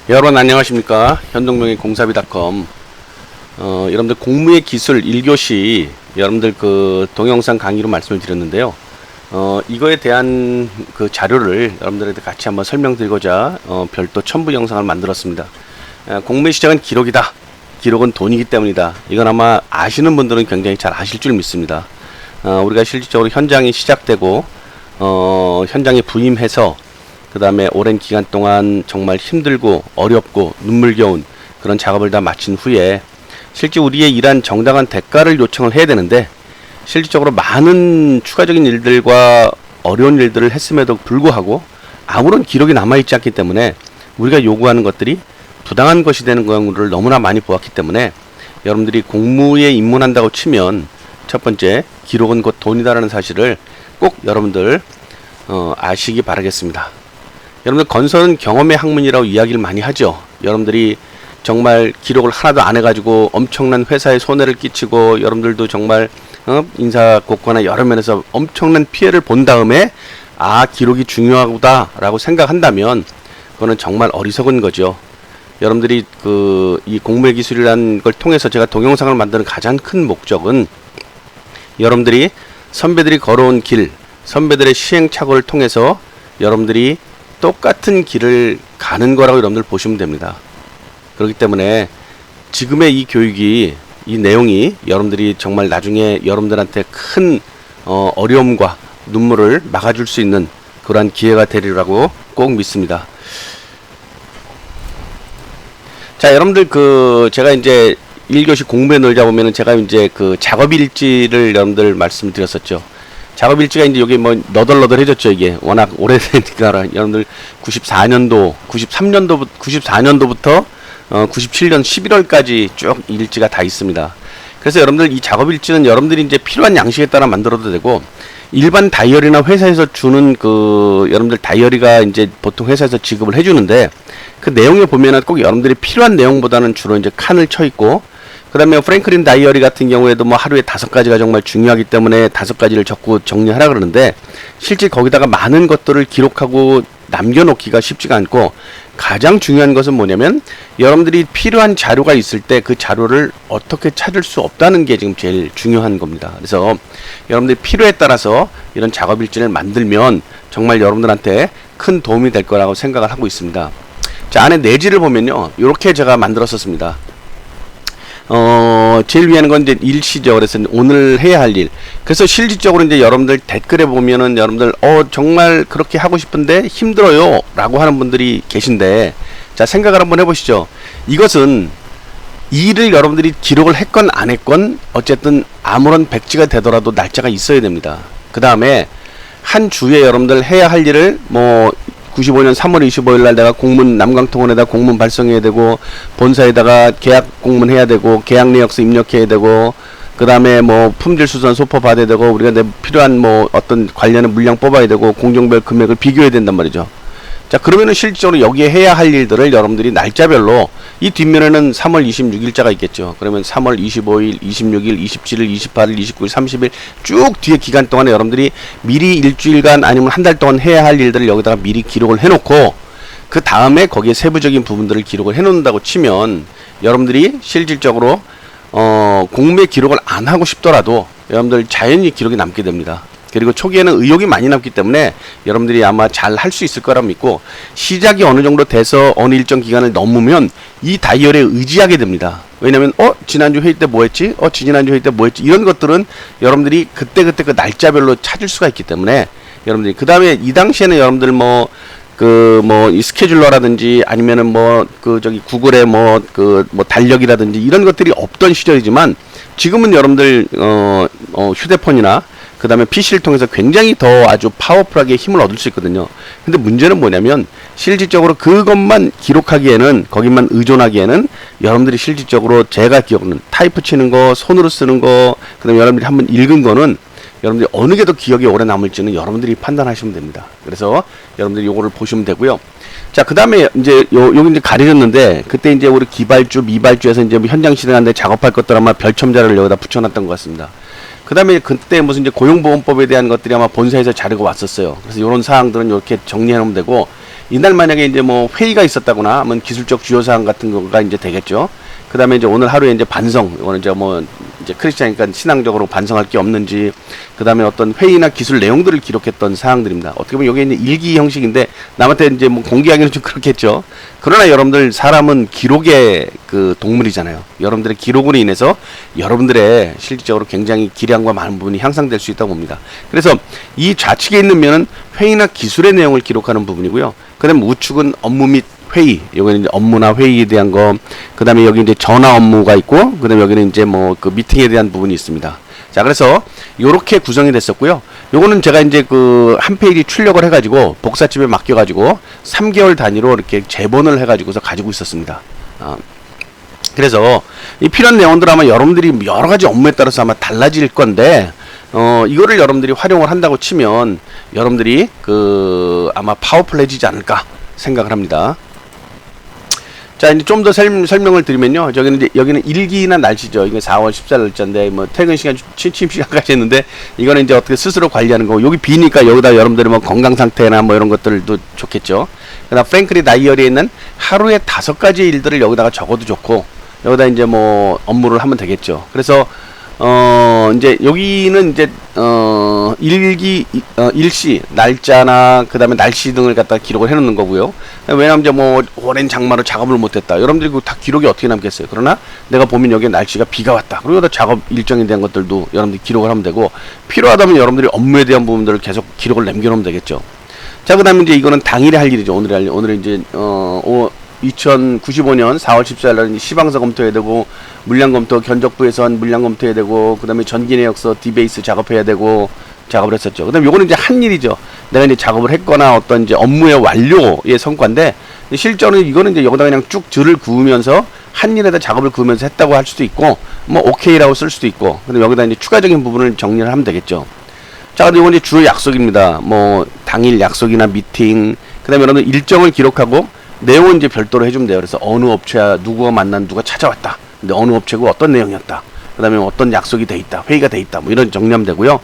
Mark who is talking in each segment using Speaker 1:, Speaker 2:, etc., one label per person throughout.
Speaker 1: 여러분 안녕하십니까. 현동명의 공사비닷컴. 여러분들 공무의 기술 1교시 여러분들 그 동영상 강의로 말씀을 드렸는데요. 이거에 대한 그 자료를 여러분들한테 같이 한번 설명드리고자 별도 첨부 영상을 만들었습니다. 공무의 시작은 기록이다. 기록은 돈이기 때문이다. 이건 아마 아시는 분들은 굉장히 잘 아실 줄 믿습니다. 우리가 실질적으로 현장이 시작되고 현장에 부임해서 그 다음에 오랜 기간 동안 정말 힘들고 어렵고 눈물겨운 그런 작업을 다 마친 후에 실제 우리의 일한 정당한 대가를 요청을 해야 되는데 실질적으로 많은 추가적인 일들과 어려운 일들을 했음에도 불구하고 아무런 기록이 남아있지 않기 때문에 우리가 요구하는 것들이 부당한 것이 되는 경우를 너무나 많이 보았기 때문에 여러분들이 공무에 입문한다고 치면 첫 번째 기록은 곧 돈이다라는 사실을 꼭 여러분들 아시기 바라겠습니다. 여러분들 건설은 경험의 학문이라고 이야기를 많이 하죠. 여러분들이 정말 기록을 하나도 안 해가지고 엄청난 회사에 손해를 끼치고 여러분들도 정말 인사고과나 여러 면에서 엄청난 피해를 본 다음에 기록이 중요하다 라고 생각한다면 그거는 정말 어리석은 거죠. 여러분들이 이 공무의 기술이라는 걸 통해서 제가 동영상을 만드는 가장 큰 목적은 여러분들이 선배들이 걸어온 길, 선배들의 시행착오를 통해서 여러분들이 똑같은 길을 가는 거라고 여러분들 보시면 됩니다. 그렇기 때문에 지금의 이 교육이, 이 내용이 여러분들이 정말 나중에 여러분들한테 큰 어려움과 눈물을 막아줄 수 있는 그러한 기회가 되리라고 꼭 믿습니다. 자, 여러분들 제가 이제 1교시 공부에 놀자 보면은 제가 이제 작업일지를 여러분들 말씀드렸었죠. 작업일지가 이제 여기 뭐 너덜너덜해졌죠. 이게 워낙 오래되니까 여러분들 94년도부터 97년 11월까지 쭉 일지가 다 있습니다. 그래서 여러분들 이 작업일지는 여러분들이 이제 필요한 양식에 따라 만들어도 되고 일반 다이어리나 회사에서 주는 여러분들 다이어리가 이제 보통 회사에서 지급을 해주는데 그 내용에 보면은 꼭 여러분들이 필요한 내용보다는 주로 이제 칸을 쳐 있고 그 다음에 프랭클린 다이어리 같은 경우에도 뭐 하루에 5가지가 정말 중요하기 때문에 5가지를 적고 정리하라 그러는데 실제 거기다가 많은 것들을 기록하고 남겨놓기가 쉽지가 않고 가장 중요한 것은 뭐냐면 여러분들이 필요한 자료가 있을 때 그 자료를 어떻게 찾을 수 없다는 게 지금 제일 중요한 겁니다. 그래서 여러분들이 필요에 따라서 이런 작업일지를 만들면 정말 여러분들한테 큰 도움이 될 거라고 생각을 하고 있습니다. 자, 안에 내지를 보면요, 이렇게 제가 만들었었습니다. 제일 위에는 건 이제 일시죠. 그래서 오늘 해야 할 일. 그래서 실질적으로 이제 여러분들 댓글에 보면은 여러분들, 정말 그렇게 하고 싶은데 힘들어요. 라고 하는 분들이 계신데, 자, 생각을 한번 해보시죠. 이것은 일을 여러분들이 기록을 했건 안 했건, 어쨌든 아무런 백지가 되더라도 날짜가 있어야 됩니다. 그 다음에 한 주에 여러분들 해야 할 일을 95년 3월 25일 날 내가 공문 남강통원에다 공문 발송해야 되고 본사에다가 계약 공문 해야 되고 계약 내역서 입력해야 되고 그 다음에 품질 수선 소포 받아야 되고 우리가 필요한 어떤 관련의 물량 뽑아야 되고 공정별 금액을 비교해야 된단 말이죠. 자, 그러면은 실질적으로 여기에 해야 할 일들을 여러분들이 날짜별로 이 뒷면에는 3월 26일자가 있겠죠. 그러면 3월 25일, 26일, 27일, 28일, 29일, 30일 쭉 뒤에 기간 동안에 여러분들이 미리 일주일간 아니면 한 달 동안 해야 할 일들을 여기다가 미리 기록을 해놓고 그 다음에 거기에 세부적인 부분들을 기록을 해놓는다고 치면 여러분들이 실질적으로 공무의 기록을 안 하고 싶더라도 여러분들 자연히 기록이 남게 됩니다. 그리고 초기에는 의욕이 많이 남기 때문에 여러분들이 아마 잘 할 수 있을 거라 믿고 시작이 어느 정도 돼서 어느 일정 기간을 넘으면 이 다이어리에 의지하게 됩니다. 왜냐면 지난주 회의 때 뭐 했지? 지난주 회의 때 뭐 했지? 이런 것들은 여러분들이 그때그때 그 날짜별로 찾을 수가 있기 때문에 여러분들이 그 다음에 이 당시에는 여러분들 이 스케줄러라든지 아니면은 구글에 달력이라든지 이런 것들이 없던 시절이지만 지금은 여러분들 휴대폰이나 그 다음에 PC를 통해서 굉장히 더 아주 파워풀하게 힘을 얻을 수 있거든요. 근데 문제는 뭐냐면 실질적으로 그것만 기록하기에는 거기만 의존하기에는 여러분들이 실질적으로 제가 기억하는 타이프 치는 거, 손으로 쓰는 거, 그 다음에 여러분들이 한번 읽은 거는 여러분들이 어느 게 더 기억에 오래 남을지는 여러분들이 판단하시면 됩니다. 그래서 여러분들이 요거를 보시면 되고요. 자, 그 다음에 이제 여기 이제 가려졌는데 그때 이제 우리 기발주, 미발주에서 이제 현장 실행하는데 작업할 것들 아마 별첨자를 여기다 붙여놨던 것 같습니다. 그 다음에 그때 무슨 이제 고용보험법에 대한 것들이 아마 본사에서 자료가 왔었어요. 그래서 이런 사항들은 이렇게 정리해 놓으면 되고 이날 만약에 이제 뭐 회의가 있었다거나 하면 기술적 주요 사항 같은 거가 이제 되겠죠. 그 다음에 이제 오늘 하루에 이제 반성, 이거는 이제 뭐 이제 크리스찬이니까 신앙적으로 반성할 게 없는지, 그 다음에 어떤 회의나 기술 내용들을 기록했던 사항들입니다. 어떻게 보면 이게 이제 일기 형식인데 남한테 이제 뭐 공개하기는 좀 그렇겠죠. 그러나 여러분들, 사람은 기록의 그 동물이잖아요. 여러분들의 기록으로 인해서 여러분들의 실질적으로 굉장히 기량과 많은 부분이 향상될 수 있다고 봅니다. 그래서 이 좌측에 있는 면은 회의나 기술의 내용을 기록하는 부분이고요. 그 다음에 우측은 업무 및 회의, 여기는 이제 업무나 회의에 대한 거, 그 다음에 여기 이제 전화 업무가 있고, 그 다음에 여기는 이제 뭐 그 미팅에 대한 부분이 있습니다. 자, 그래서 요렇게 구성이 됐었고요. 요거는 제가 이제 그 한 페이지 출력을 해가지고 복사집에 맡겨가지고 3개월 단위로 이렇게 재본을 해가지고서 가지고 있었습니다. 그래서 이 필요한 내용들 아마 여러분들이 여러 가지 업무에 따라서 아마 달라질 건데, 이거를 여러분들이 활용을 한다고 치면 여러분들이 그 아마 파워풀해지지 않을까 생각을 합니다. 자, 이제 좀 더 설명을 드리면요. 여기는 일기나 날씨죠. 이게 4월 14일 날짜인데, 뭐, 퇴근 시간, 취침 시간까지 했는데, 이거는 이제 어떻게 스스로 관리하는 거고, 여기 비니까 여기다 여러분들이 뭐 건강 상태나 뭐 이런 것들도 좋겠죠. 그 다음 프랭클리 다이어리에 있는 하루에 5가지 일들을 여기다가 적어도 좋고, 여기다 이제 뭐 업무를 하면 되겠죠. 그래서, 이제 여기는 이제, 일시, 날짜나, 그 다음에 날씨 등을 갖다 기록을 해 놓는 거고요. 왜냐면 이제 뭐, 오랜 장마로 작업을 못했다. 여러분들이 그 다 기록이 어떻게 남겠어요? 그러나 내가 보면 여기에 날씨가 비가 왔다. 그리고 다 작업 일정에 대한 것들도 여러분들이 기록을 하면 되고, 필요하다면 여러분들이 업무에 대한 부분들을 계속 기록을 남겨놓으면 되겠죠. 자, 그 다음에 이제 이거는 당일에 할 일이죠. 오늘에 할 일. 오늘은 이제, 2095년 4월 14일 날 시방서 검토해야 되고, 물량 검토, 견적부 예산 물량 검토해야 되고, 그 다음에 전기 내역서 디베이스 작업해야 되고, 작업을 했었죠. 그 다음에 요거는 이제 한 일이죠. 내가 이제 작업을 했거나 어떤 이제 업무의 완료의 성과인데, 실제로는 이거는 이제 여기다 그냥 쭉 줄을 그으면서 한 일에다 작업을 그으면서 했다고 할 수도 있고, 뭐 오케이라고 쓸 수도 있고, 근데 여기다 이제 추가적인 부분을 정리를 하면 되겠죠. 자, 근데 이건 이제 주요 약속입니다. 뭐 당일 약속이나 미팅, 그 다음에 여러분 일정을 기록하고 내용은 이제 별도로 해주면 돼요. 그래서 어느 업체야, 누구가 만난, 누가 찾아왔다. 근데 어느 업체고 어떤 내용이었다. 그 다음에 어떤 약속이 돼 있다, 회의가 돼 있다, 뭐 이런 정리하면 되고요.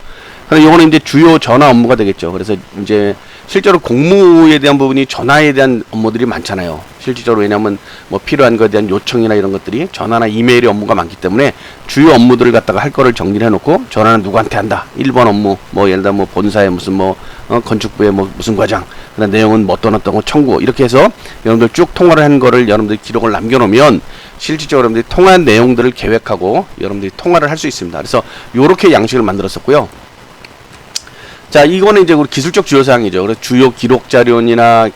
Speaker 1: 근데 이거는 이제 주요 전화 업무가 되겠죠. 그래서 이제 실제로 공무에 대한 부분이 전화에 대한 업무들이 많잖아요. 실질적으로 왜냐하면 뭐 필요한 것에 대한 요청이나 이런 것들이 전화나 이메일의 업무가 많기 때문에 주요 업무들을 갖다가 할 거를 정리를 해놓고 전화는 누구한테 한다. 1번 업무, 뭐 예를 들어 뭐 본사에 무슨 뭐 건축부에 뭐 무슨 과장, 그다음 내용은 뭐 어떤 거 청구, 이렇게 해서 여러분들 쭉 통화를 한 거를 여러분들 기록을 남겨놓으면 실질적으로 여러분들이 통화한 내용들을 계획하고 여러분들이 통화를 할 수 있습니다. 그래서 요렇게 양식을 만들었었고요. 자, 이거는 이제 우리 기술적 주요 사항이죠. 그래서 주요 기록 자료나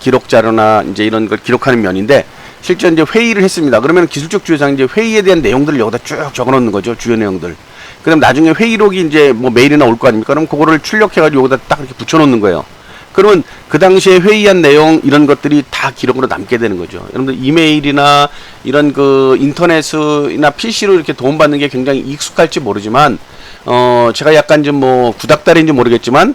Speaker 1: 이제 이런 걸 기록하는 면인데, 실제 이제 회의를 했습니다. 그러면 기술적 주요 사항, 이제 회의에 대한 내용들을 여기다 쭉 적어 놓는 거죠. 주요 내용들. 그다음 나중에 회의록이 이제 뭐 메일이나 올 거 아닙니까? 그럼 그거를 출력해 가지고 여기다 딱 이렇게 붙여 놓는 거예요. 그러면 그 당시에 회의한 내용 이런 것들이 다 기록으로 남게 되는 거죠. 여러분들 이메일이나 이런 그 인터넷이나 PC로 이렇게 도움받는 게 굉장히 익숙할지 모르지만, 제가 약간 좀 뭐 구닥다리인지 모르겠지만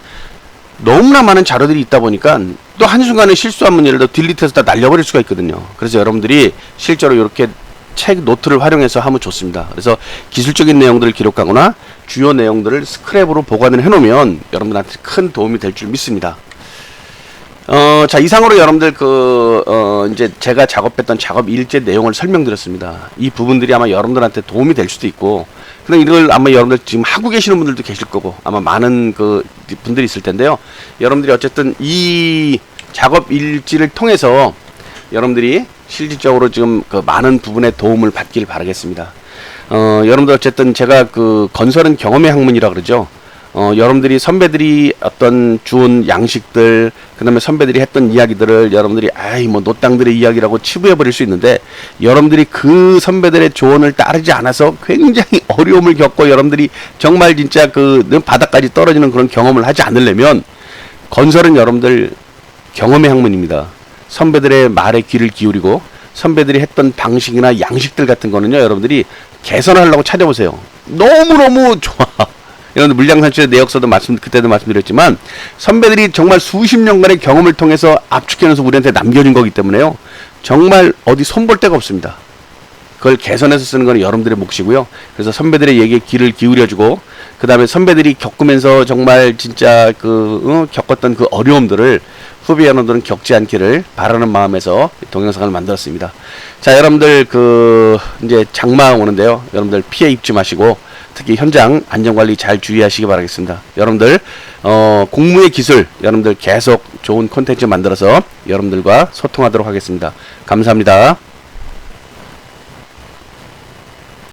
Speaker 1: 너무나 많은 자료들이 있다 보니까 또 한순간에 실수하면 예를 들어 딜리트해서 다 날려버릴 수가 있거든요. 그래서 여러분들이 실제로 이렇게 책 노트를 활용해서 하면 좋습니다. 그래서 기술적인 내용들을 기록하거나 주요 내용들을 스크랩으로 보관을 해놓으면 여러분들한테 큰 도움이 될 줄 믿습니다. 자, 이상으로 여러분들 이제 제가 작업했던 작업 일제 내용을 설명드렸습니다. 이 부분들이 아마 여러분들한테 도움이 될 수도 있고, 근데 이걸 아마 여러분들 지금 하고 계시는 분들도 계실 거고, 아마 많은 분들이 있을 텐데요. 여러분들이 어쨌든 이 작업 일지를 통해서 여러분들이 실질적으로 지금 많은 부분에 도움을 받길 바라겠습니다. 여러분들 어쨌든 제가 건설은 경험의 학문이라 그러죠. 여러분들이 선배들이 어떤 주운 양식들, 그 다음에 선배들이 했던 이야기들을 여러분들이 뭐 노땅들의 이야기라고 치부해버릴 수 있는데, 여러분들이 그 선배들의 조언을 따르지 않아서 굉장히 어려움을 겪고 여러분들이 정말 진짜 바닥까지 떨어지는 그런 경험을 하지 않으려면, 건설은 여러분들 경험의 학문입니다. 선배들의 말에 귀를 기울이고 선배들이 했던 방식이나 양식들 같은 거는요, 여러분들이 개선하려고 찾아보세요. 너무너무 좋아. 여러분들 물량산출의 내역서도 그때도 말씀드렸지만, 선배들이 정말 수십 년간의 경험을 통해서 압축해내서 우리한테 남겨준 거기 때문에요, 정말 어디 손볼 데가 없습니다. 그걸 개선해서 쓰는 건 여러분들의 몫이고요. 그래서 선배들의 얘기에 귀를 기울여주고, 그 다음에 선배들이 겪으면서 정말 진짜 겪었던 그 어려움들을 후배 연원들은 겪지 않기를 바라는 마음에서 동영상을 만들었습니다. 자, 여러분들 이제 장마 오는데요. 여러분들 피해 입지 마시고 특히 현장 안전관리 잘 주의하시기 바라겠습니다. 여러분들 공무의 기술 여러분들 계속 좋은 콘텐츠 만들어서 여러분들과 소통하도록 하겠습니다. 감사합니다.